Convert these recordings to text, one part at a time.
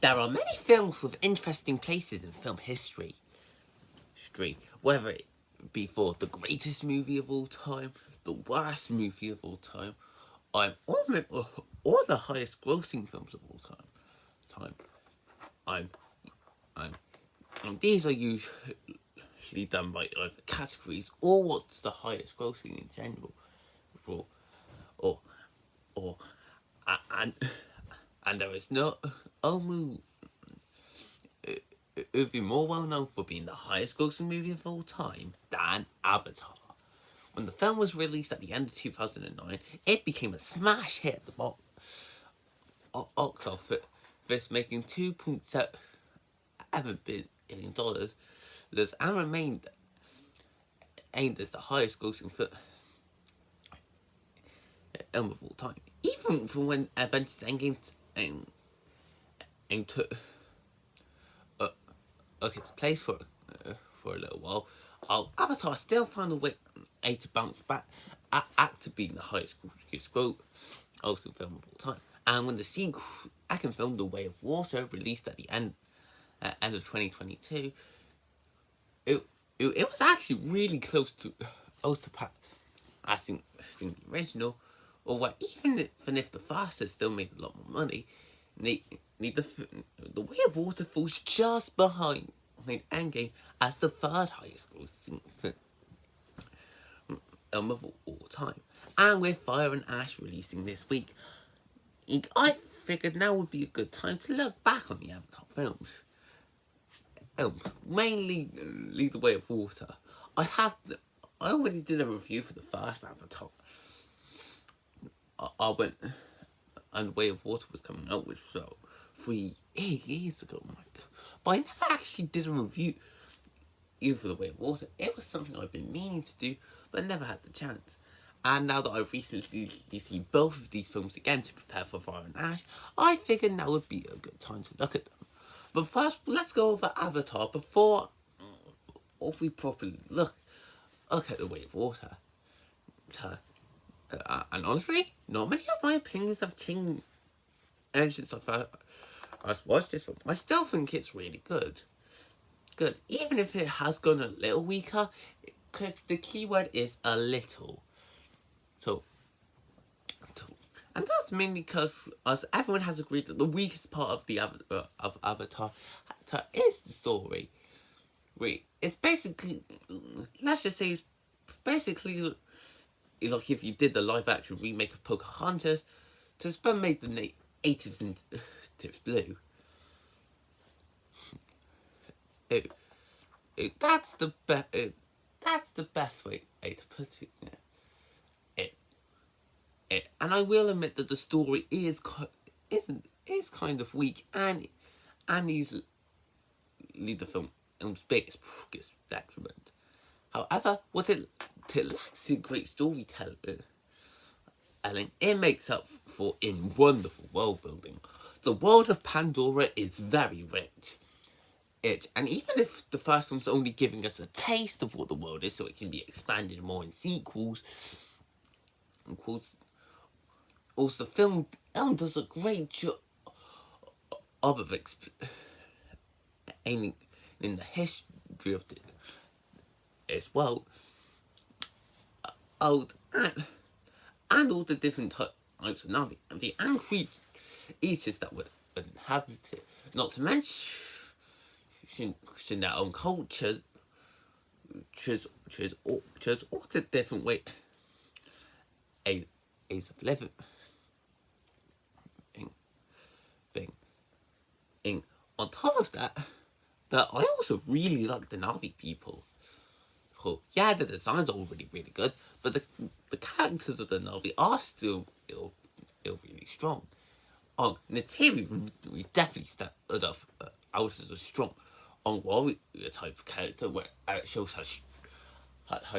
There are many films with interesting places in film history, whether it be for the greatest movie of all time, the worst movie of all time, or the highest grossing films of all time. I'm, I'm, these are usually done by either categories or what's the highest grossing in general, or, or, and there is no Omu would be more well known for being the highest grossing movie of all time than Avatar. When the film was released at the end of 2009, it became a smash hit at the box office, making $2.7 billion, and remained aimed as the highest grossing film of all time. Even from when Avengers Endgame took its place for a little while, Avatar still found a way to bounce back to being the highest grossing film of all time. And when the second film, The Way of Water, released at the end of 2022, it was actually really close to passing the original, or what, even if the first had still made a lot more money, the Way of Water falls just behind Endgame as the third highest grossing film of all time. And with Fire and Ash releasing this week, I figured now would be a good time to look back on the Avatar films. Mainly The Way of Water. I already did a review for the first Avatar. And The Way of Water was coming out, which was about 3 years ago. Oh my God. But I never actually did a review for The Way of Water. It was something I've been meaning to do, but never had the chance. And now that I've recently seen both of these films again to prepare for Fire and Ash, I figured now would be a good time to look at them. But first, let's go over Avatar before we properly look at The Way of Water. And honestly, not many of my opinions have changed since I first watched this film. I still think it's really good. Even if it has gone a little weaker, the keyword is a little. And that's mainly because, as everyone has agreed, that the weakest part of Avatar is the story. It's basically, let's just say, it's basically like if you did the live-action remake of Pocahontas, but made the natives into blue. That's the best way to put it. And I will admit that the story is kind of weak, and easily the film's biggest detriment. However, what it lacks in great storytelling, it makes up for in wonderful world building. The world of Pandora is very rich. And even if the first one's only giving us a taste of what the world is, so it can be expanded more in sequels, also, film does a great job of explaining in the history of as well, and all the different types of Na'vi and creatures that would inhabit it. Not to mention their own cultures, all the different ways of living. On top of that I also really like the Na'vi people. Yeah, the designs are all really, really good, but the characters of the Na'vi are still really strong. Neytiri definitely stood up out as a strong warrior type of character, where it shows her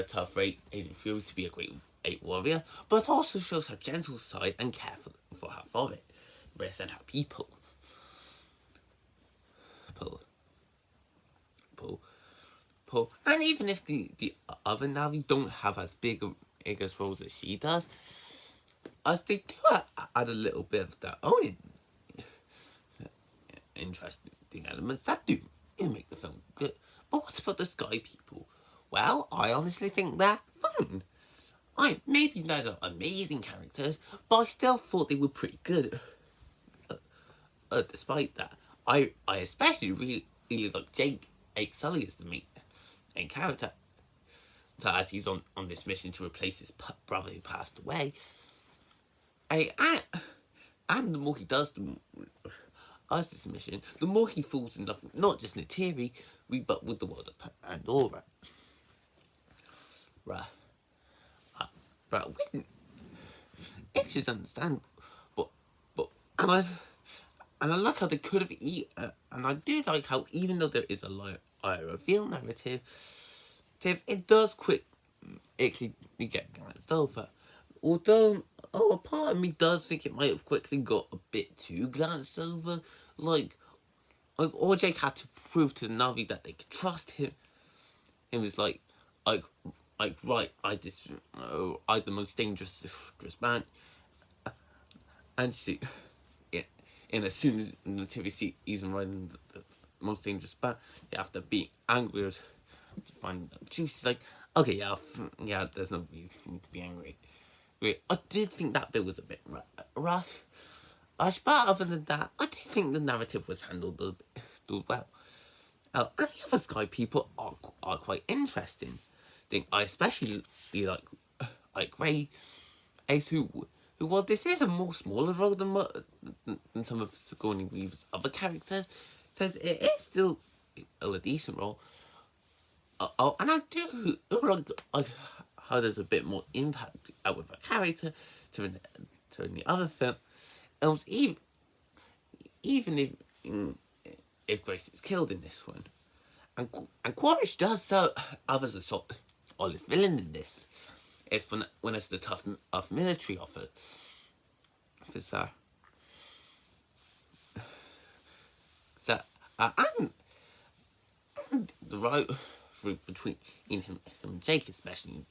tough Aiden Fury to be a great warrior, but also shows her gentle side and care for her forest and her people. And even if the other Na'vi don't have as big as roles as she does, as they do add a little bit of their own interesting elements that do make the film good. But what about the Sky People? Well, I honestly think they're fine. Maybe they're not amazing characters, but I still thought they were pretty good. Despite that, I especially really like Jake Sully as the main character, as he's on this mission to replace his brother who passed away. And the more he does this mission, the more he falls in love with not just Neytiri, but with the world of Pandora. Right. It's just understandable. But and I like how they could have and I do like how even though there is a reveal narrative, it does actually get glanced over. Although, a part of me does think it might have quickly got a bit too glanced over. Like all Jake had to prove to the Na'vi that they could trust him. It was like, right, I'm the most dangerous man. And she, and as soon as the TV sees him riding the most dangerous man, you have to be angry to find the juice. Like, okay, yeah, there's no reason for me to be angry. I did think that bit was a bit rush. But other than that, I did think the narrative was handled well. And the other Sky People are quite interesting. I especially like Ray Ace, who while this is a more smaller role than some of Sigourney Weaver's other characters, says it is still a decent role. And I do like how there's a bit more impact with a character to in the other film. Even if Grace is killed in this one, and Quaritch does so others are sort of this villain in this. It's when it's the tough military officer. So and the right between him and Jake, especially,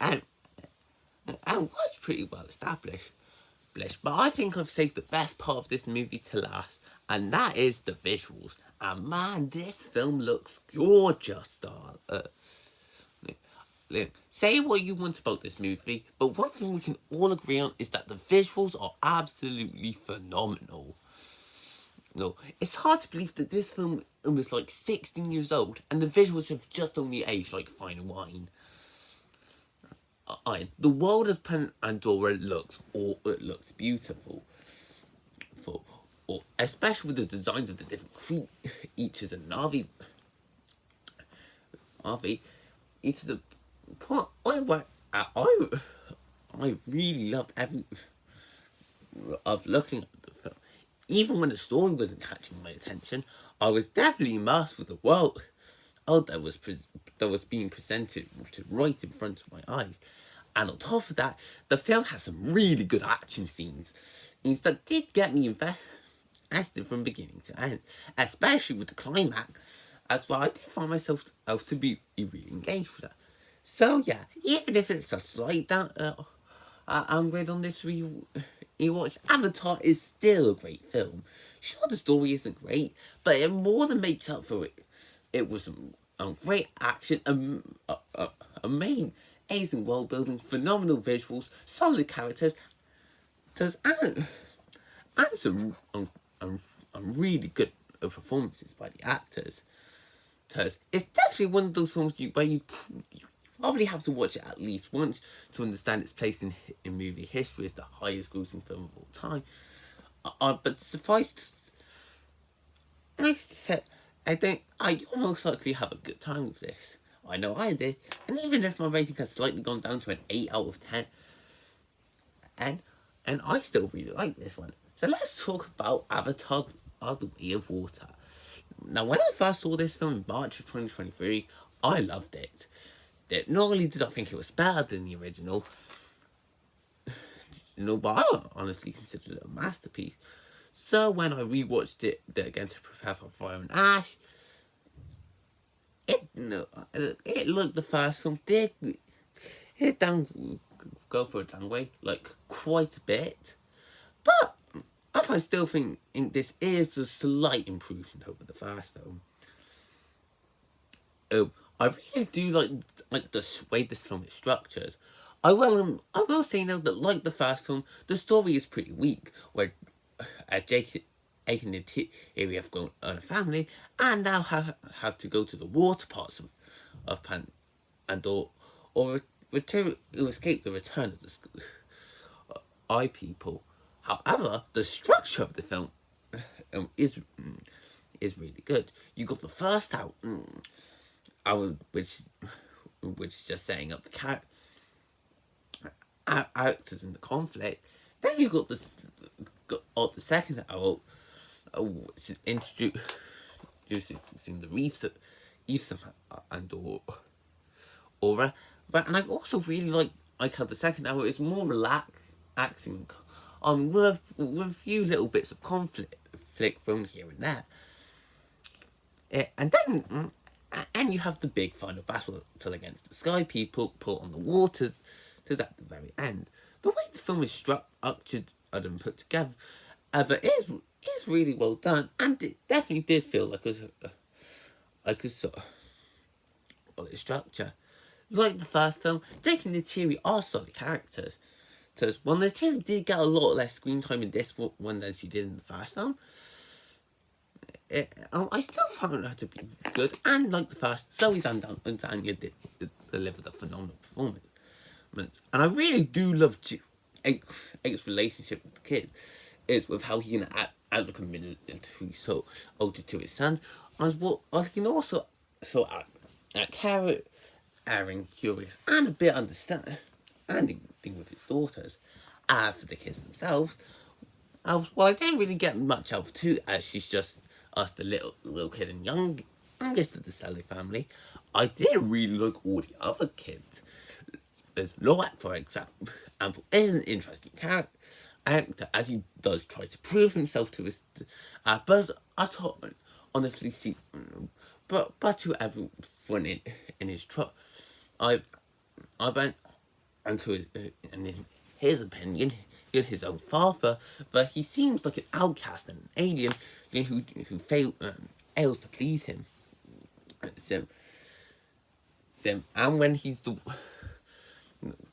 and was pretty well established. But I think I've saved the best part of this movie to last, and that is the visuals. And man, this film looks gorgeous, say what you want about this movie, but one thing we can all agree on is that the visuals are absolutely phenomenal. No, it's hard to believe that this film was like 16 years old, and the visuals have just only aged like fine wine. The world of Pandora looks beautiful, especially with the designs of the different creatures and Na'vi. It's the part I really loved of looking at the film. Even when the story wasn't catching my attention, I was definitely immersed with the world that was being presented right in front of my eyes. And on top of that, the film has some really good action scenes that did get me invested from beginning to end, especially with the climax. As well, I did find myself to be really engaged with that. So yeah, even if it's a slight downgrade on this rewatch, Avatar is still a great film. Sure, the story isn't great, but it more than makes up for it. It was some great action, amazing world building, phenomenal visuals, solid characters, and some really good performances by the actors. It's definitely one of those films where you probably have to watch it at least once to understand its place in movie history as the highest grossing film of all time. But nice to say, I think you'll most likely have a good time with this. I know I did, and even if my rating has slightly gone down to an 8 out of 10, and I still really like this one. So let's talk about Avatar: The Way of Water. Now, when I first saw this film in March of 2023, I loved it. Not only did I think it was better than the original, but I honestly considered it a masterpiece. So when I rewatched it again to prepare for Fire and Ash, it looked the first film did go for a downgrade, like quite a bit, but I but I still think this is a slight improvement over the first film. I really do like the way this film is structured. I will say now that, like the first film, the story is pretty weak. Where Jake and the area have grown on a family and now have to go to the water parts of Pandora or return to escape the return of the eye people. However, the structure of the film is really good. You got the first out, which is just setting up the actors in the conflict. Then you got the second hour, introducing the reefs and aura. But and I also really like how the second hour is more relaxing, with a few little bits of conflict thrown here and there. And you have the big final battle against the Sky People put on the waters to at the very end. The way the film is structured and put together is really well done, and it definitely did feel like a sort of solid structure. Like the first film, Jake and Neytiri are solid characters. So while Neytiri did get a lot less screen time in this one than she did in the first film, I still found her to be good, and like the first, Zoe Saldana delivered a phenomenal performance. And I really do love Jake's relationship with the kids, is with how he can act like a military soldier to his sons, as well as he can also act caring, curious, and a bit understanding with his daughters. As for the kids themselves, well, I didn't really get much out of too, as she's just us, the little kid and youngest of the Sally family. I did really like all the other kids. There's Loak, for example, is an interesting character, as he does try to prove himself to his, but I thought, honestly, but to everyone in his truck, I went into his opinion, his own father, but he seems like an outcast and an alien who fails to please him. So, and when he's the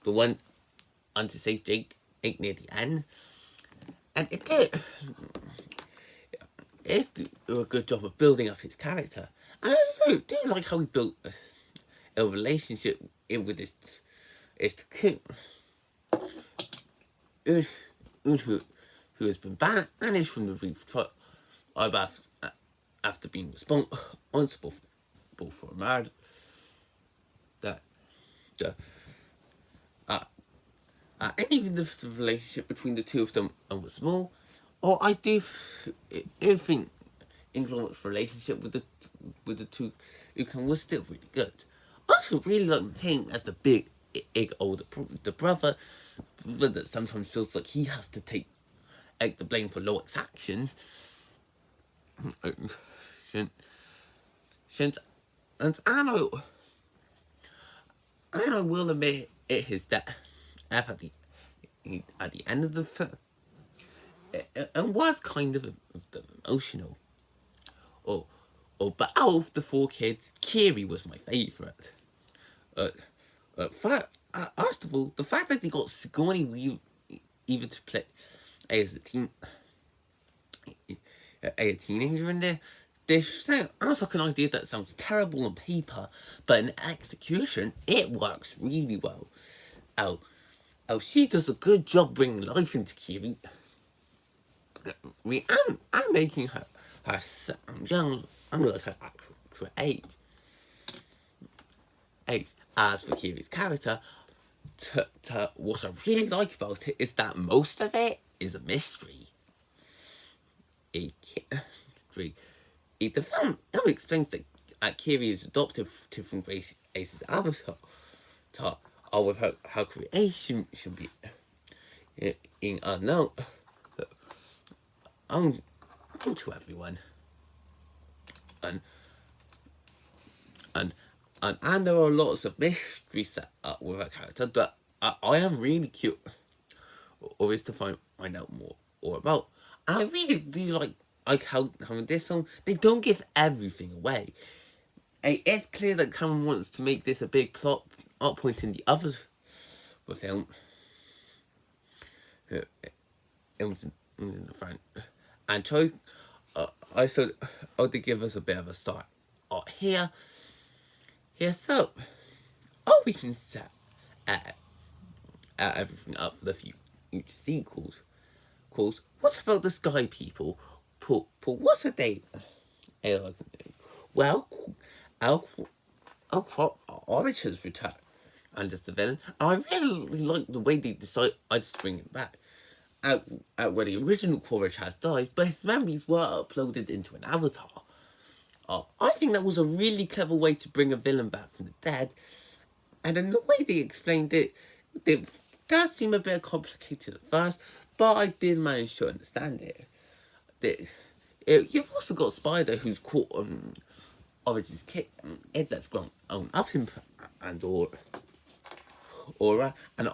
one to save Jake near the end, and it did a good job of building up his character, and I do like how he built a relationship with his cocoon, who has been banished from the reef after being responsible for a murder. And even the relationship between the two of them was small, or I do think Inglourious relationship with the two Ukan was still really good. I also really like the team as the big older the brother that sometimes feels like he has to take the blame for Loak's actions. And I will admit his death at the end of the film, and was kind of emotional. But out of the four kids, Kiri was my favourite. First of all, the fact that they got Sigourney Weaver to play as a teenager in there. Sounds like an idea that sounds terrible on paper, but in execution, it works really well. She does a good job bringing life into Kiri. I'm making her sound young, like her actual age. As for Kiri's character, what I really like about it is that most of it is a mystery. The film explains that Kiri is adopted from Grace Ace's avatar, with her creation should be in unknown to everyone, and there are lots of mysteries set up with her character that I am really curious to find out more about. I really do like how in this film they don't give everything away. It's clear that Cameron wants to make this a big plot point in the other film. It was in the front, and Choi, I thought, they give us a bit of a start. Here, so, we can set everything up for the future sequels. What about the Sky People? Paul, what's a date? Well, Orange has returned, and as the villain, and I really like the way they decide. I just bring it back. Out where the original Quaritch has died, but his memories were uploaded into an avatar. I think that was a really clever way to bring a villain back from the dead, and then the way they explained it does seem a bit complicated at first, but I did manage to understand it. You've also got Spider, who's caught on Orange's kid, Ed that's grown up in Pandora, and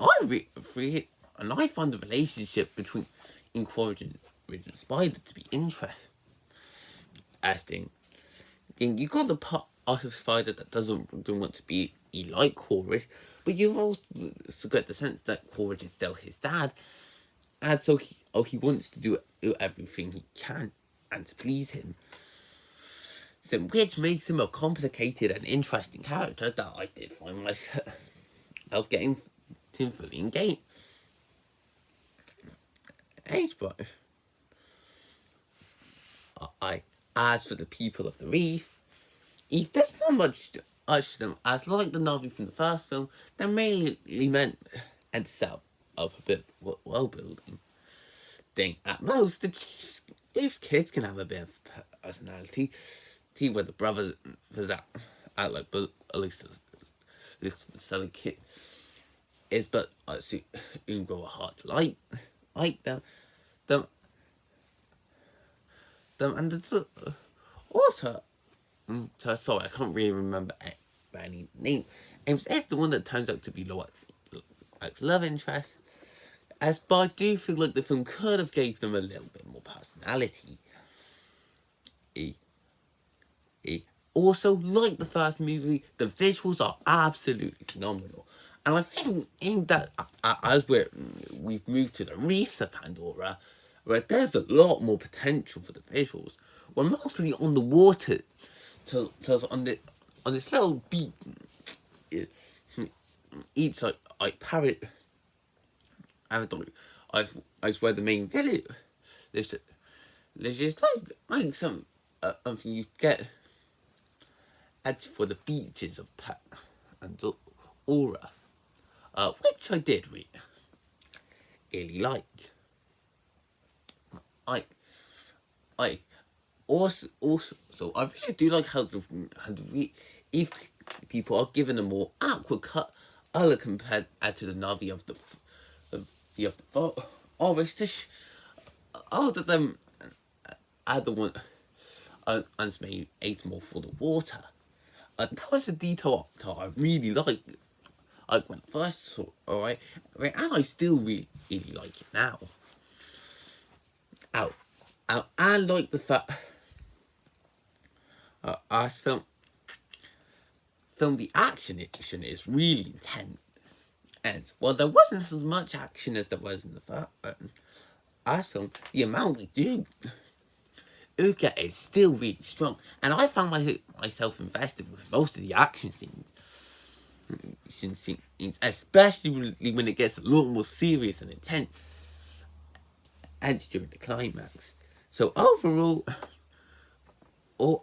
I find the relationship between Quaritch and Spider to be interesting. You got the part of Spider that don't want to be like Quaritch, but you've also got the sense that Quaritch is still his dad, and so he wants to do everything he can and to please him. So, which makes him a complicated and interesting character that I did find myself getting him fully engaged. But as for the people of the Reef, there's not much to them. As like the Na'vi from the first film, they're mainly meant and set up a bit of world building thing. At most, the Chief's kids can have a bit of personality. Where the brothers act like, but at least the selling kid is, but I see grow a heart to like them, and the author. Sorry, I can't really remember any name. It's the one that turns out to be Loak's love interest. But I do feel like the film could have gave them a little bit more personality. Also, like the first movie, the visuals are absolutely phenomenal. And I think in that, as we've moved to the reefs of Pandora, where there's a lot more potential for the visuals. We're mostly on the water, on this little beach, each like parrot. I swear the main village. There's just like some something you get for the beaches of Pandora, which I did really like. I also I really do like how the if people are given a more aqua color compared to the Na'vi of the forest. Other than other one and maybe ate more for the water. That was a detail I really liked. Like when I first saw it, alright, and I still really like it now. I like the fact I film the action is really intense. As well, there wasn't as much action as there was in the first film. The amount we do get is still really strong, and I found myself invested with most of the action scenes, especially when it gets a lot more serious and intense, and during the climax. So overall,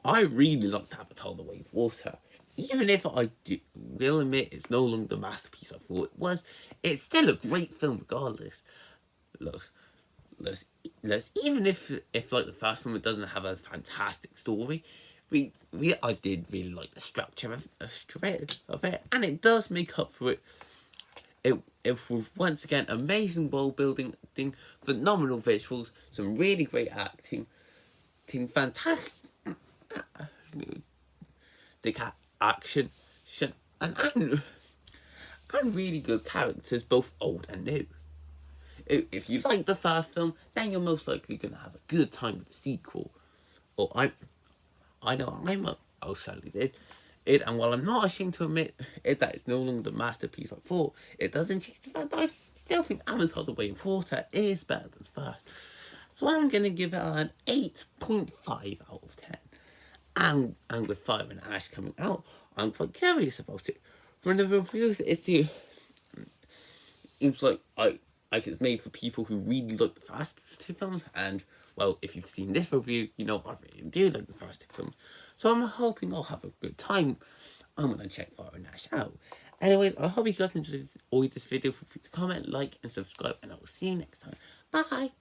I really liked Avatar: The Way of Water. Even if I will admit it's no longer the masterpiece I thought it was, it's still a great film regardless. Even if like the first film, it doesn't have a fantastic story, I did really like the structure of it, and it does make up for it. It was once again amazing world building, phenomenal visuals, some really great acting, fantastic action, and really good characters, both old and new. if you like the first film, then you're most likely going to have a good time with the sequel. Or I know I most certainly did. And while I'm not ashamed to admit that it's no longer the masterpiece I thought, it doesn't change the fact that I still think Avatar: The Way of Water is better than first. So I'm going to give it an 8.5 out of 10. And with Fire and Ash coming out, I'm quite curious about it. For the reviews, it's like it's made for people who really like the first two films, and well, if you've seen this review, you know I really do like the first two films. So I'm hoping I'll have a good time. I'm gonna check Fire and Ash out. Anyways, I hope you guys enjoyed this video. Feel free to comment, like, and subscribe, and I will see you next time. Bye!